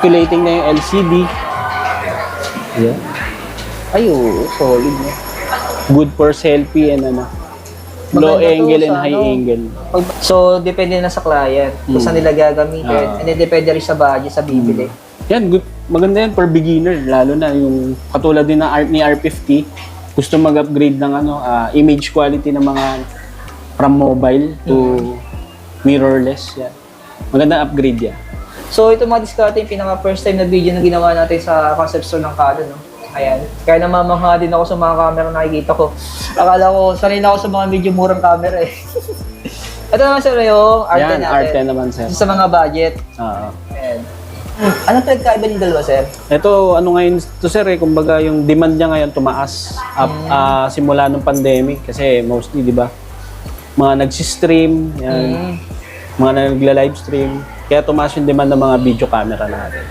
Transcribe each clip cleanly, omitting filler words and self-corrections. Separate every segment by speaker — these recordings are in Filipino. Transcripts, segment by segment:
Speaker 1: Articulating na yung LCD. Yeah. Ay, solid na. Good for selfie and low
Speaker 2: Maganda to
Speaker 1: angle and
Speaker 2: sa
Speaker 1: high angle.
Speaker 2: So, depende na sa client kung saan nila gagamitin. And then, depende rin sa budget, sa bibili.
Speaker 1: Yan, good. Maganda yan for beginner. Lalo na yung katulad din ni R50. Gusto mag-upgrade ng image quality ng mga from mobile to mirrorless. Yan. Maganda upgrade yan.
Speaker 2: So, ito mga diskarte yung pinaka first time na video na ginawa natin sa concept store ng Canon. No? Ayan. Kaya namamangha din ako sa mga camera na nakikita ko. Akala ko, sanay na ako sa mga medyo murang camera eh. Ito naman sir yung R10
Speaker 1: Yan,
Speaker 2: natin.
Speaker 1: R10 naman sir.
Speaker 2: Sa mga budget.
Speaker 1: Oo.
Speaker 2: Ayan. Anong pinagkaiba ng dalawa sir?
Speaker 1: Ito, ngayon to sir kumbaga yung demand niya ngayon tumaas simula nung pandemic kasi mostly, di ba, mga nagsi-stream, yan, mga nagla-live stream, kaya tumaas yung demand ng mga video camera natin.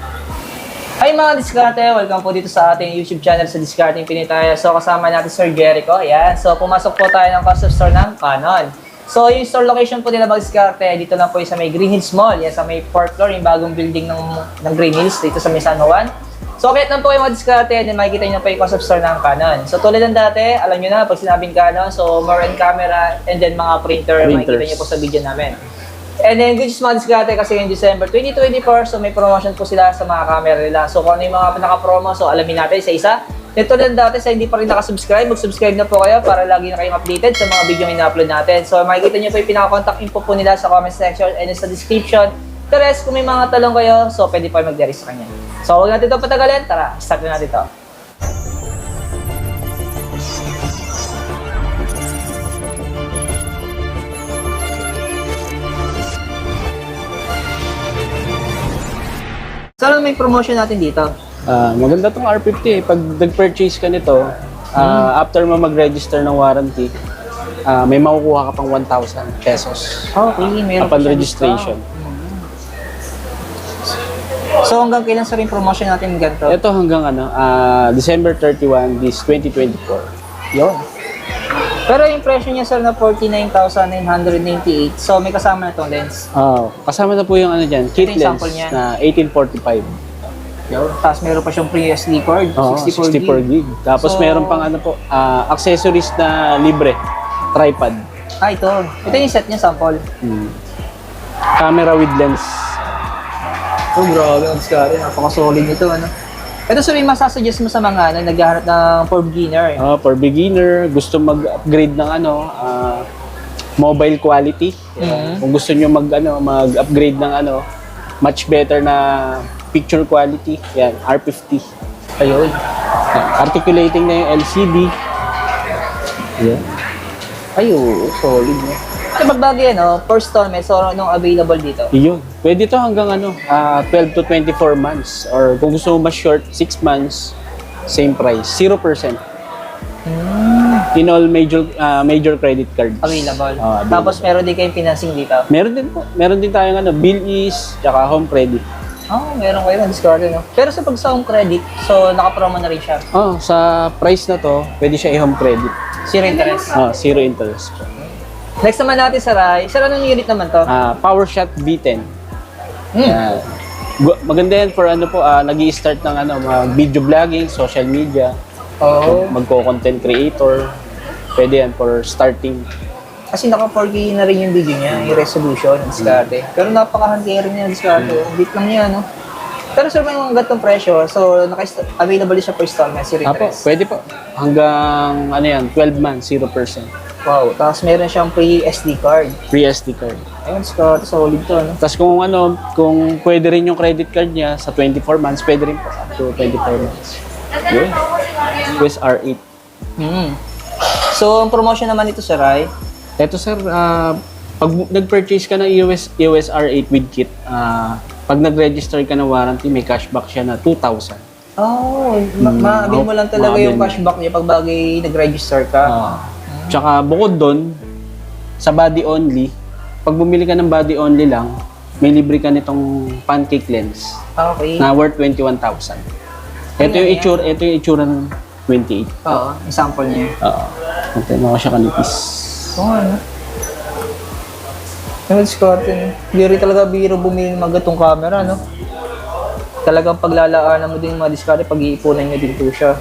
Speaker 2: Hi mga diskarte, welcome po dito sa ating YouTube channel sa Discarding Pinitaya. So kasama natin Sir Jericho, ayan. So pumasok po tayo ng custom store ng Canon. So yung store location po nila mga diskarte, dito lang po yung sa may Green Hills Mall, yan sa may 4th floor, yung bagong building ng Green Hills dito sa may San Juan. So kahit lang po kayo mga diskarte, then makikita nyo po yung custom store ng Canon. So tulad ng dati, alam nyo na pag sinabing Canon, so more on camera and then mga printer, makikita nyo po sa video namin. And then, good news mga diskarte kasi yung December 2024, so may promotion po sila sa mga camera nila. So kung ano yung mga naka-promo, so alamin natin isa-isa. Ito lang dati sa hindi pa rin nakasubscribe, mag-subscribe na po kayo para lagi na kayong updated sa mga video yung ina-upload natin. So makikita nyo po yung pinaka-contact info po nila sa comment section and sa description. The rest, kung may mga talong kayo, so pwede po mag-direct sa kanya. So huwag natin ito patagalin, tara, start na natin ito. So, ano may promotion natin dito?
Speaker 1: Maganda tong R50 Pag nag-purchase ka nito, after mo mag-register ng warranty, may makukuha ka pang 1,000 pesos.
Speaker 2: Okay, meron
Speaker 1: Upon
Speaker 2: pa siyang
Speaker 1: registration.
Speaker 2: So hanggang kailan sa rin promotion natin ganito?
Speaker 1: Ito hanggang December 31, this 2024.
Speaker 2: Yun. Pero yung presyo niya sir na 49,998, so may kasama na itong lens.
Speaker 1: Kasama na po yung dyan, kit
Speaker 2: Ito yung
Speaker 1: lens
Speaker 2: sample niya.
Speaker 1: na 1845.
Speaker 2: Yun. Tapos meron pa siyang free SD card, 64
Speaker 1: gig. Tapos
Speaker 2: So,
Speaker 1: meron pang accessories na libre, tripod.
Speaker 2: Ito. Ito yung set niya, sample.
Speaker 1: Camera with lens.
Speaker 2: Oh, grabe. Ang discard. Napaka-solid nito, ano. Ito sir, yung masasuggest mo sa mga naghahanap ng for beginner.
Speaker 1: For beginner, gusto mag-upgrade ng mobile quality. Kung gusto niyo mag-upgrade ng much better na picture quality, yan, R50.
Speaker 2: Ayun.
Speaker 1: Articulating na yung LCD. Yeah.
Speaker 2: Ayun, solid na. Ito magbagi per installment, so anong available dito?
Speaker 1: Yun. Pwede to hanggang 12 to 24 months. Or kung gusto mo mas short, 6 months, same price. 0%. In all major credit cards.
Speaker 2: Available.
Speaker 1: Available.
Speaker 2: Tapos meron din kayong financing dito?
Speaker 1: Meron din po. Meron din tayong bill is, tsaka home credit.
Speaker 2: Meron kayo ng discard, no? Pero sa pag sa home credit, so naka-promo na rin siya.
Speaker 1: Sa price na to, pwede siya i-home credit.
Speaker 2: Zero interest.
Speaker 1: Zero interest po.
Speaker 2: Next naman natin sa Rai. Sir, anong unit naman to?
Speaker 1: PowerShot B10. Maganda yan for nag-i-start ng mga video vlogging, social media. Magko-content creator. Pwede yan for starting.
Speaker 2: Kasi naka-4K na rin yung video niya, yung resolution, yung diskarte. Pero napaka-handi rin yung diskarte. Bit lang niya, no? Pero sir, may mga gatong presyo. So, available siya per installment, zero interest.
Speaker 1: Pwede po. Hanggang 12 months, 0%.
Speaker 2: Wow. Tapos meron siyang free SD card.
Speaker 1: Free SD card.
Speaker 2: Ayun, diskarte, solid to, no?
Speaker 1: Tapos kung pwede rin yung credit card niya sa 24 months, pwede rin po up to 24 months. Yun. US R8.
Speaker 2: So, ang promotion naman ito, sir, ay?
Speaker 1: Ito sir, pag nag-purchase ka ng EOS R8 with kit, pag nag-register ka ng warranty, may cashback siya na 2,000.
Speaker 2: Maabil mo lang talaga yung cashback niya pag bagay nag-register ka.
Speaker 1: Tsaka bukod doon, sa body only, pag bumili ka ng body only lang, may libre ka nitong pancake lens
Speaker 2: Okay.
Speaker 1: na worth 21,000. Ito yung itsura ng 28.
Speaker 2: Oo, yung sample niya.
Speaker 1: Ito ko siya kanipis.
Speaker 2: Ano? Yung diskarte niya. Hindi rin talaga biro bumili ng mga gatong camera, no? talagang paglalaanan mo din yung mga diskarte, pag-iipunan nyo din po siya.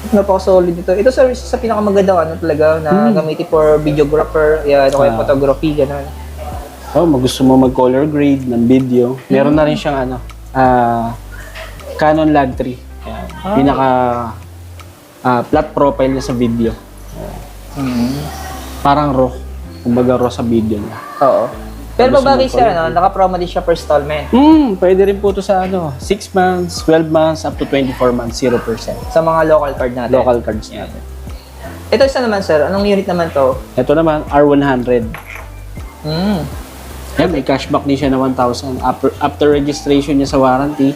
Speaker 2: Napaka-solid ito. Ito sir, isa sa pinakamagandang ano talaga na gamitin for videographer, yan, o kaya photography, gano'n.
Speaker 1: Oh, gusto mo mag-color grade ng video. Meron na rin siyang ano, Canon Lag 3. Ayan. Pinaka flat profile niya sa video. Parang raw. Kumbaga raw sa video niya.
Speaker 2: Oo. Pero
Speaker 1: Gusto
Speaker 2: pagbagay
Speaker 1: mo
Speaker 2: sir, ano, naka-promo din siya per installment.
Speaker 1: Pwede rin po to sa ano, 6 months, 12 months, up to 24 months, 0%.
Speaker 2: Sa mga local card natin.
Speaker 1: Local cards natin.
Speaker 2: Ito isa naman sir, anong unit naman to?
Speaker 1: Ito naman, R100.
Speaker 2: Hmm.
Speaker 1: Yan, may cashback din siya na 1,000. After registration niya sa warranty,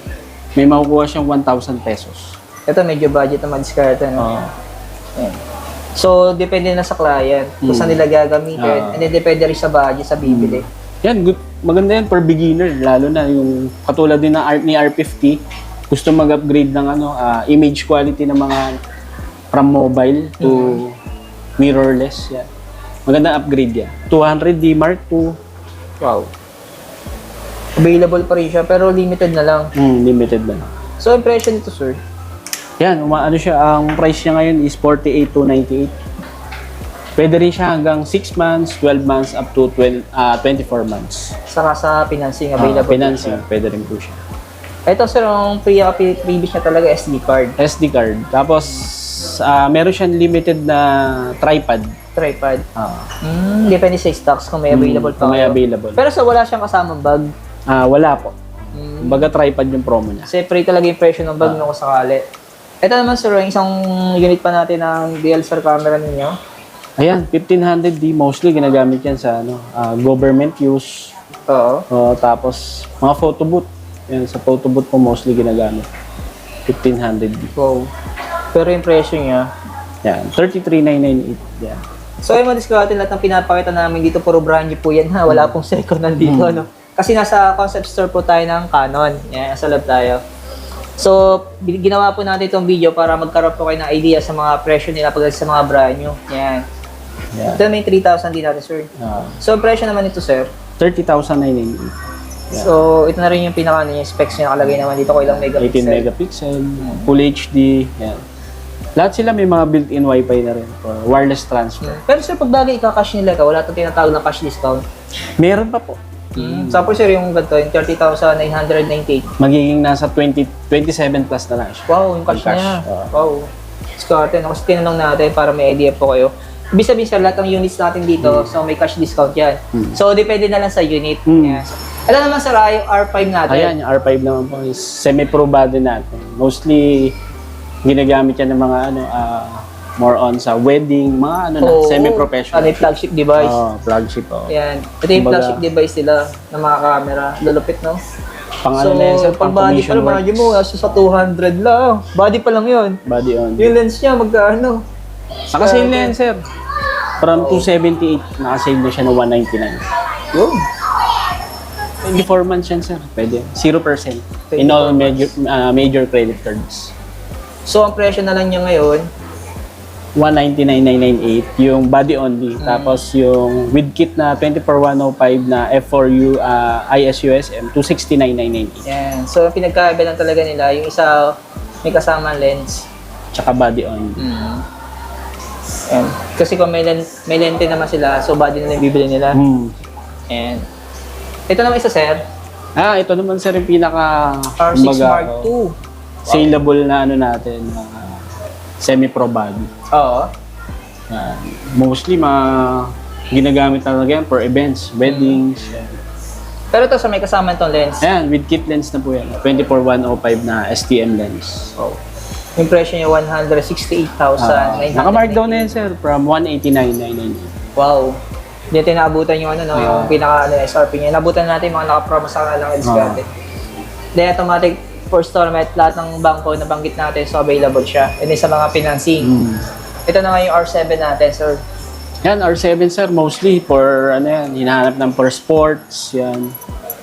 Speaker 1: may makukuha siyang 1,000 pesos.
Speaker 2: Ito medyo budget na madiskarte, no? Ayan. So, depende na sa client kung saan nila gagamitin. And then, depende rin sa budget, sa bibili.
Speaker 1: Yan, good. Maganda yan for beginner, lalo na yung katulad din ni R50, gusto mag-upgrade ng ano, image quality ng mga from mobile to mirrorless. Yan. Maganda upgrade yan. 200D Mark II.
Speaker 2: Wow. Available pa rin siya, pero limited na lang.
Speaker 1: Limited na.
Speaker 2: So, impression nito, sir?
Speaker 1: Yan, ano siya, ang price niya ngayon is 48,298. Pwede rin siya hanggang 6 months, 12 months, up to 24 months.
Speaker 2: Saka sa financing, available.
Speaker 1: Financing, pwede rin po siya.
Speaker 2: Ito, sir, ang previous niya talaga SD card.
Speaker 1: SD card. Tapos, meron siyang limited na tripod.
Speaker 2: Tripod. Depende sa stocks kung may available pa.
Speaker 1: Kung may
Speaker 2: kayo.
Speaker 1: available.
Speaker 2: Pero sa wala siyang kasamang bag.
Speaker 1: Wala po. Kumbaga tripod yung promo niya.
Speaker 2: Separate talaga yung presyo ng bag no kung sakali. Ito naman, sir, yung isang unit pa natin ng DSLR camera ninyo.
Speaker 1: Ayan, 1500D. Mostly ginagamit yan sa ano, government use.
Speaker 2: Oo.
Speaker 1: Tapos, mga photo booth. Yan, sa photo booth po mostly ginagamit. 1500D.
Speaker 2: Wow. Pero yung presyo niya.
Speaker 1: Yan, 33,998. Yan.
Speaker 2: So, yung mga diskarte lahat ng pinapakita namin dito, puro brand new po yan ha. Wala pong second nandito, no? Kasi nasa concept store po tayo ng Canon. Yan, nasa lab tayo. So, ginawa po natin itong video para magkaroon po kayo ng idea sa mga presyo nila pagdating sa mga brand new. Yan.
Speaker 1: Yan.
Speaker 2: Ito may 3,000 din natin, sir. So, ang presyo naman ito, sir.
Speaker 1: 30,998. Yeah.
Speaker 2: So, ito na rin yung pinaka yung specs niya nakalagay naman dito kung ilang
Speaker 1: 18
Speaker 2: megapixel.
Speaker 1: megapixel, Full HD. Yan. Lahat sila may mga built-in wifi na rin for wireless transfer.
Speaker 2: Pero sir, pag bagay ika-cash nila ka, wala itong tinatawag na cash discount.
Speaker 1: Meron pa po.
Speaker 2: Tapos sir, yung ganito, yung 30,998.
Speaker 1: Magiging nasa 27 plus na lang siya.
Speaker 2: Wow, yung cash
Speaker 1: Yung cash,
Speaker 2: niya.
Speaker 1: oo.
Speaker 2: Wow. Diskarte, no? Kasi tinanong natin para may idea po kayo. Ibig sabihin sir, lahat ng units natin dito, so may cash discount yan. So, depende na lang sa unit. Yes. Ito naman sir, yung R5 natin.
Speaker 1: Ayan, yung R5 naman po is semi-pro body natin. Mostly, ginagamit yan ng mga ano, more on sa wedding, mga ano na, semi-professional.
Speaker 2: Ano yung flagship device.
Speaker 1: Flagship,
Speaker 2: Yan. Ito yung
Speaker 1: Kumbaga,
Speaker 2: flagship device nila ng mga camera. Lulupit, no?
Speaker 1: Pang
Speaker 2: So,
Speaker 1: ano na yan, sir,
Speaker 2: pag
Speaker 1: pang
Speaker 2: body pa
Speaker 1: commission
Speaker 2: lang,
Speaker 1: works.
Speaker 2: mo, nasa sa 200 lang. Body pa lang yun.
Speaker 1: Body on.
Speaker 2: Yung lens niya, magkano?
Speaker 1: Naka-sale na yan, sir. From 278, naka-sale na siya ng 199.
Speaker 2: Yun.
Speaker 1: 24 months yan, sir. Pwede. 0% in all major credit cards.
Speaker 2: So, ang presyo na lang niya ngayon,
Speaker 1: 199,998 yung body only. Tapos yung with kit na 24105 na F4U ISUSM 269,998.
Speaker 2: yan. So, ang pinagkaiba lang talaga nila, yung isa may kasamang lens.
Speaker 1: Tsaka body only.
Speaker 2: Yan. Kasi kung may lente naman sila, so body na lang bibili nila. And ito naman isa, sir.
Speaker 1: Ito naman sir yung pinaka
Speaker 2: R6
Speaker 1: kumbaga,
Speaker 2: Mark II.
Speaker 1: saleable na ano natin semi-pro body.
Speaker 2: Oo.
Speaker 1: Mostly ginagamit talaga yan for events, weddings. Yan.
Speaker 2: Pero ito sa may kasama itong lens.
Speaker 1: Ayan, with kit lens na po yan. 24105 na STM lens.
Speaker 2: Oh. Yung presyo niya 168,900.
Speaker 1: Naka-mark down na yan sir from 189,998.
Speaker 2: Wow. Hindi natin naabutan yung ano, no, yung pinaka SRP niya. Naabutan natin yung mga naka-promo sa kanilang discount. Then automatic for installment, lahat ng bangko na banggit natin, so available siya. And then sa mga financing. Ito na nga yung R7 natin, sir.
Speaker 1: Yan, R7 sir, mostly for ano yan, hinahanap ng for sports, yan.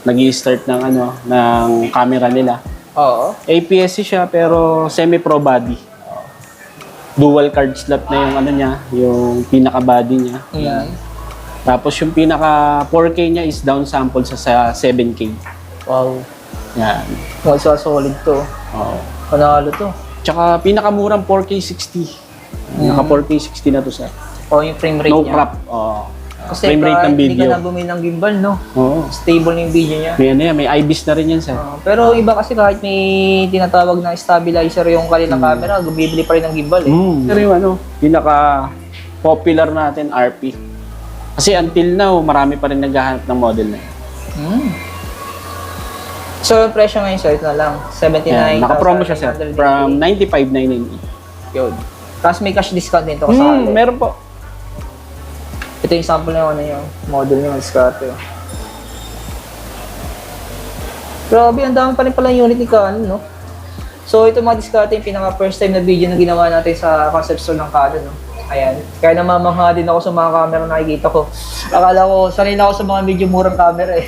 Speaker 1: Nag-i-start ng ano, ng camera nila.
Speaker 2: Oo.
Speaker 1: APS-C siya pero semi-pro body. Dual card slot na yung ano niya, yung pinaka-body niya. Yan. Tapos yung pinaka 4K niya is downsample sa 7K.
Speaker 2: Wow.
Speaker 1: Yan.
Speaker 2: Solid to.
Speaker 1: Oo.
Speaker 2: Panalo to.
Speaker 1: Tsaka pinakamurang 4K 60. Naka 4K 60 na to sir.
Speaker 2: O yung frame rate
Speaker 1: No
Speaker 2: niya.
Speaker 1: crop. Oo.
Speaker 2: Kasi
Speaker 1: Frame rate ng
Speaker 2: hindi
Speaker 1: video.
Speaker 2: ka na bumili ng gimbal, no?
Speaker 1: Oo.
Speaker 2: Stable na yung video niya.
Speaker 1: May ano yan, may IBIS na rin yan sir.
Speaker 2: Pero iba kasi kahit may tinatawag na stabilizer yung kanilang camera, bibili pa rin ng gimbal eh.
Speaker 1: Pero yung ano, pinaka popular natin RP. Kasi until now, marami pa rin naghahanap ng model na yan.
Speaker 2: So, yung presyo ngayon sir, ito na lang. 79,998.
Speaker 1: Naka-promo siya sir. From 95,998.
Speaker 2: Yun. Tapos may cash discount din ito kasali.
Speaker 1: Meron po.
Speaker 2: Ito yung sample na ano yung model niya, discount. Grabe, ang dami pa rin pala yung unit ni Canon, no? So, ito mga discount yung pinaka first time na video na ginawa natin sa concept store ng Canon, no? Ayan. Kaya namamangha din ako sa mga camera na nakikita ko. Akala ko, sanay na ako sa mga medyo murang camera eh.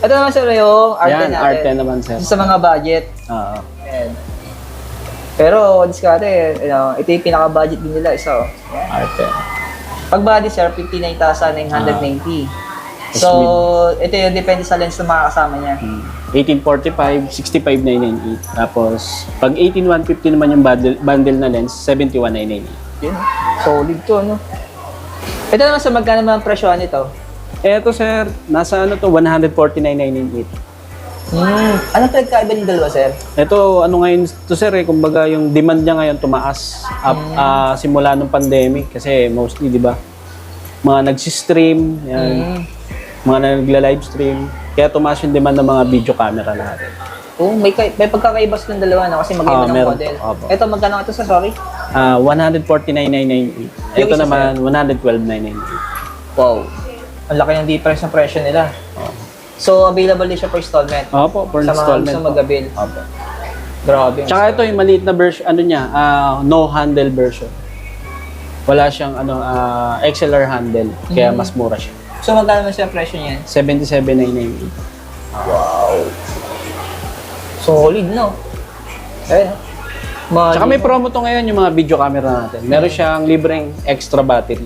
Speaker 2: Ito naman sir yung R10
Speaker 1: Yan,
Speaker 2: natin.
Speaker 1: R10 naman sir.
Speaker 2: Sa mga budget.
Speaker 1: Oo.
Speaker 2: Ayan. Pero, discarte, ito yung pinaka-budget din nila, isa oh.
Speaker 1: R10.
Speaker 2: Pag body sir, 59,990. So, ito yung depende sa lens na makakasama niya.
Speaker 1: 1845, 65,998. Tapos, pag 18,150 naman yung bundle na lens, 71,998.
Speaker 2: Yun. Solid to, no? Ito naman sa magkano naman ang presyohan nito?
Speaker 1: Eto sir, nasa ano to, 149,998.
Speaker 2: Ano pinagkaiba ng dalawa, sir?
Speaker 1: Ito, ano ngayon to sir kumbaga yung demand niya ngayon tumaas simula nung pandemic kasi mostly, di ba? Mga nagsi-stream, yan, mga nagla-live stream. Kaya tumaas yung demand ng mga video camera natin.
Speaker 2: Oh, may pagkakaibas ng dalawa na kasi mag-iba ng
Speaker 1: meron
Speaker 2: model.
Speaker 1: po, opo.
Speaker 2: Ito, magkano ito sa sorry?
Speaker 1: 149,998.
Speaker 2: Yung
Speaker 1: Ito
Speaker 2: isa,
Speaker 1: naman, 112,998.
Speaker 2: Wow. Ang laki ng difference ng presyo nila. So, available din siya for installment.
Speaker 1: Opo, for
Speaker 2: Sa mga
Speaker 1: installment
Speaker 2: gusto
Speaker 1: po.
Speaker 2: mag-avail.
Speaker 1: Opo.
Speaker 2: Grabe.
Speaker 1: Tsaka ito yung maliit na version, ano niya, no handle version. Wala siyang XLR handle, kaya mas mura siya.
Speaker 2: So, magkano naman siya ang presyo niyan?
Speaker 1: 77,998.
Speaker 2: Wow. Solid, no? Eh,
Speaker 1: Tsaka may promo to ngayon yung mga video camera natin. Meron siyang libreng extra battery.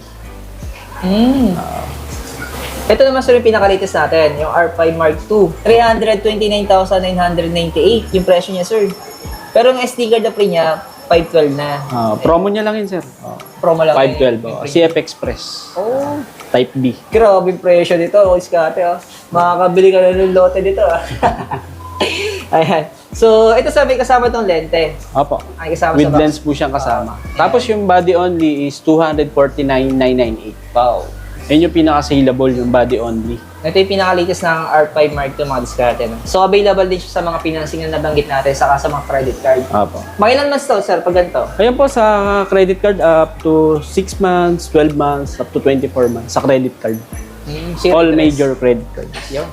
Speaker 2: Ito naman sir yung pinaka-latest natin, yung R5 Mark II. 329,998 yung presyo niya, sir. Pero yung SD card na free niya, 512 na.
Speaker 1: Promo niya lang yun, sir.
Speaker 2: Promo lang.
Speaker 1: 512. CF Express.
Speaker 2: Oh,
Speaker 1: Type B.
Speaker 2: grabe yung presyo dito. Iskate, oh. Makakabili ka na ng lote dito, ah. Ayan. So, ito sa may kasama itong lente.
Speaker 1: Opo.
Speaker 2: Ay, kasama
Speaker 1: With
Speaker 2: sa box.
Speaker 1: lens po siyang kasama. Tapos yung body only is 249,998.
Speaker 2: Wow.
Speaker 1: Yun yung pinaka-saleable, yung body only.
Speaker 2: Ito yung pinaka-latest ng R5 Mark II mga diskarte. No? So, available din siya sa mga financing na nabanggit natin, saka sa mga credit card.
Speaker 1: Opo.
Speaker 2: Mga ilan months to, sir, pag ganito?
Speaker 1: Ayan po sa credit card, up to 6 months, 12 months, up to 24 months sa credit card. All major credit cards.
Speaker 2: Yun.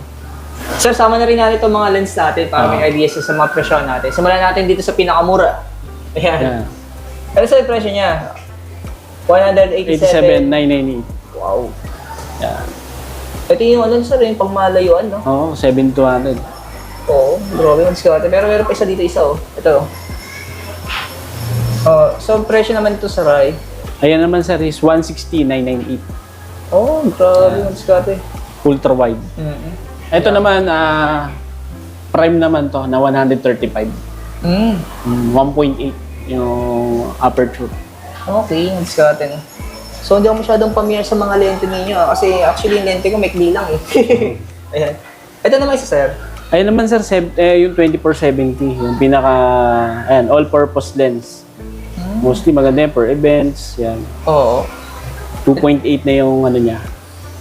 Speaker 2: Sir, sama na rin natin itong mga lens natin para may idea sa mga presyo natin. Simulan natin dito sa pinakamura. Ayan. Ano sa presyo niya? 187.
Speaker 1: 87,998.
Speaker 2: Wow.
Speaker 1: Yan.
Speaker 2: Ito yung ano, sir, yung pangmalayuan, no?
Speaker 1: Oo, 7,200.
Speaker 2: Oo, grabe yung diskarte. Pero meron pa isa dito, isa, oh. Ito. So, presyo naman ito sa Rai.
Speaker 1: Ayan naman sir, is 160,998.
Speaker 2: Oh, grabe yung diskarte.
Speaker 1: Ultra wide. Ito naman, prime naman to na 135. 1.8 yung aperture.
Speaker 2: Okay, yung diskarte, no? So, hindi ako masyadong familiar sa mga lente ninyo. Kasi actually, yung lente ko may lang eh. Ayan. Ito naman isa, sir.
Speaker 1: Ayan naman sir, yung 2470, yung pinaka, ayan, all-purpose lens. Mostly maganda yan for events, yan.
Speaker 2: Oo.
Speaker 1: 2.8 na yung ano niya.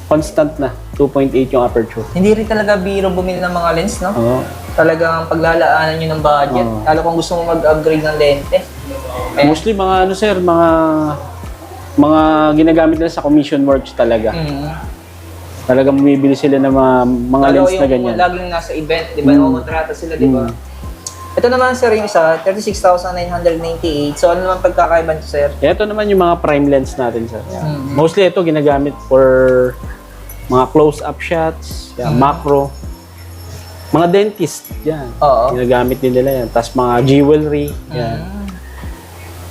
Speaker 1: Constant na, 2.8 yung aperture.
Speaker 2: Hindi rin talaga biro bumili ng mga lens, no?
Speaker 1: Oo.
Speaker 2: Talagang paglalaanan nyo ng budget.
Speaker 1: Oo.
Speaker 2: Lalo kung gusto mo mag-upgrade ng lente. Ayan.
Speaker 1: Mostly mga ano sir, mga ginagamit nila sa commission works talaga. Talagang bumibili sila ng mga
Speaker 2: Lalo
Speaker 1: lens na ganyan.
Speaker 2: laging nasa event, di ba? Nakakontrata sila, di ba? Ito naman, sir, yung isa, 36,998. So, ano naman pagkakaiba nito, sir?
Speaker 1: Ito naman yung mga prime lens natin sir. Mostly ito ginagamit for mga close-up shots, macro. Mga dentist, yan.
Speaker 2: Oo.
Speaker 1: Ginagamit din nila yan. Tapos mga jewelry, yan.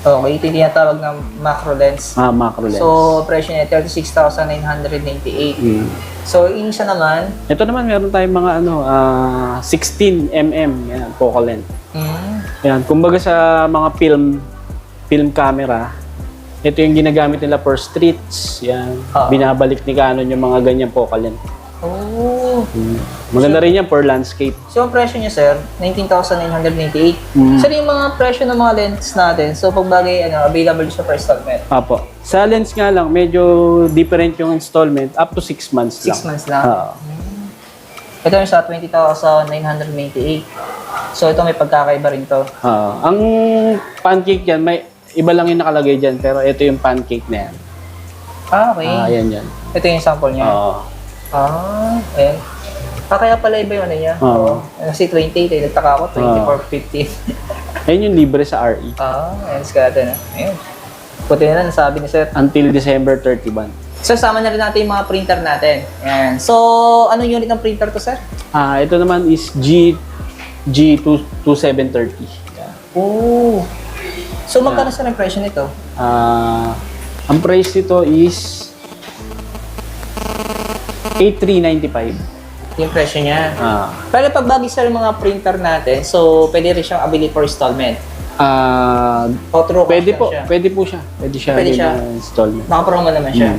Speaker 2: Okay, ito yung tinatawag na macro lens.
Speaker 1: Macro lens.
Speaker 2: So, presyo niya 36,998. So, yung isa naman,
Speaker 1: Ito naman, meron tayong mga 16mm, yan, focal length. Yan, kumbaga sa mga film camera, ito yung ginagamit nila for streets. Yan, binabalik ni Canon yung mga ganyang focal length.
Speaker 2: oh.
Speaker 1: Maganda rin yan for landscape.
Speaker 2: So, ang presyo niya, sir, 19,998. So, yung mga presyo ng mga lens natin, so, pag bagay, available siya per installment.
Speaker 1: Apo. Sa lens nga lang, medyo different yung installment, up to 6 months
Speaker 2: 6
Speaker 1: lang.
Speaker 2: months lang.
Speaker 1: Oo.
Speaker 2: Ito yung sa 20,998. So, ito may pagkakaiba rin to.
Speaker 1: Ang pancake yan, may iba lang yung nakalagay dyan, pero ito yung pancake na yan.
Speaker 2: Okay.
Speaker 1: Ayan yan.
Speaker 2: Ito yung sample niya.
Speaker 1: Oo.
Speaker 2: Ayan. Kaya pala iba yung ano niya.
Speaker 1: Oo.
Speaker 2: Kasi 28, nagtaka ako, 24, 15.
Speaker 1: Ayun yung libre sa RE.
Speaker 2: Ayan, skate na. Ayan. Puti na nasabi ni sir.
Speaker 1: Until December 31.
Speaker 2: So, sama na rin natin yung mga printer natin. Ayan. So, anong unit ng printer to, sir?
Speaker 1: Ito naman is G2730.
Speaker 2: Oh. So, magkano sir ang presyo nito?
Speaker 1: Ang price nito is 8,395.
Speaker 2: Yung presyo niya.
Speaker 1: Pero
Speaker 2: Pero pag bagay sir yung mga printer natin, so pwede rin siyang abili for installment. O through cash
Speaker 1: pwede
Speaker 2: lang
Speaker 1: po,
Speaker 2: siya.
Speaker 1: pwede po siya. Pwede siya
Speaker 2: Pwede siya.
Speaker 1: installment.
Speaker 2: Nakapromo naman siya.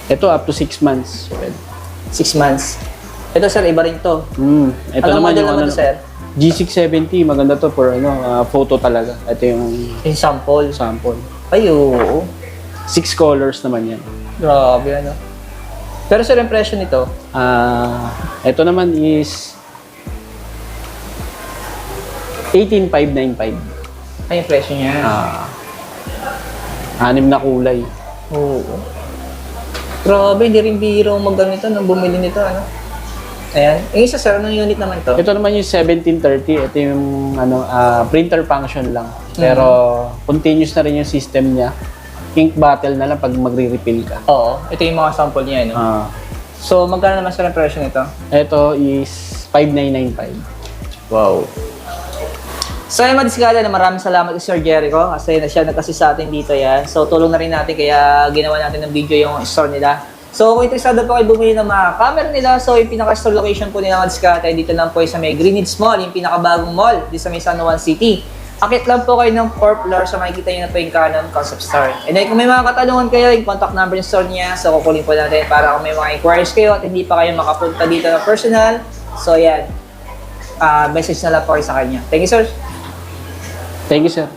Speaker 1: Ito up to 6 months. Pwede.
Speaker 2: 6 months. Ito sir, iba rin to.
Speaker 1: Ito
Speaker 2: Anong
Speaker 1: naman
Speaker 2: model
Speaker 1: yung
Speaker 2: naman to, sir?
Speaker 1: G670, maganda to for photo talaga. Ito yung
Speaker 2: Yung sample.
Speaker 1: sample.
Speaker 2: Ay, oo.
Speaker 1: 6 colors naman yan.
Speaker 2: Grabe, ano. Pero sir, yung presyo nito,
Speaker 1: Ito naman is 18,595.
Speaker 2: ay yung presyo niya.
Speaker 1: 6 na kulay.
Speaker 2: Oo. Grabe, hindi rin biro mag-ganito nang bumili nito, ano. Ayan. Yung isa sir, anong unit naman to?
Speaker 1: Ito naman yung 1730. Ito yung printer function lang. Pero continuous na rin yung system niya. Ink bottle na lang pag magre-refill ka.
Speaker 2: Oo. Ito yung mga sample niya, ano. So, magkano naman sir ang presyo nito?
Speaker 1: Ito is 5,995.
Speaker 2: Wow. So, yung madiskada na maraming salamat kay Sir Jericho kasi siya nagkasi sa atin dito yan. So, tulong na rin natin kaya ginawa natin ng video yung store nila. So, kung interesado po kayo bumili ng mga camera nila, so yung pinaka-store location po nila madiskada dito lang po sa may Greenwich Mall, yung pinakabagong mall dito sa may San Juan City. Akit lang po kayo ng 4th floor so makikita nyo na po yung Canon Concept Store. And then kung may mga katanungan kayo, yung contact number ng store niya, so kukunin po natin para kung may mga inquiries kayo at hindi pa kayo makapunta dito na personal. So, yan. Message na lang po kayo sa kanya. Thank you, sir.
Speaker 1: Thank you, sir.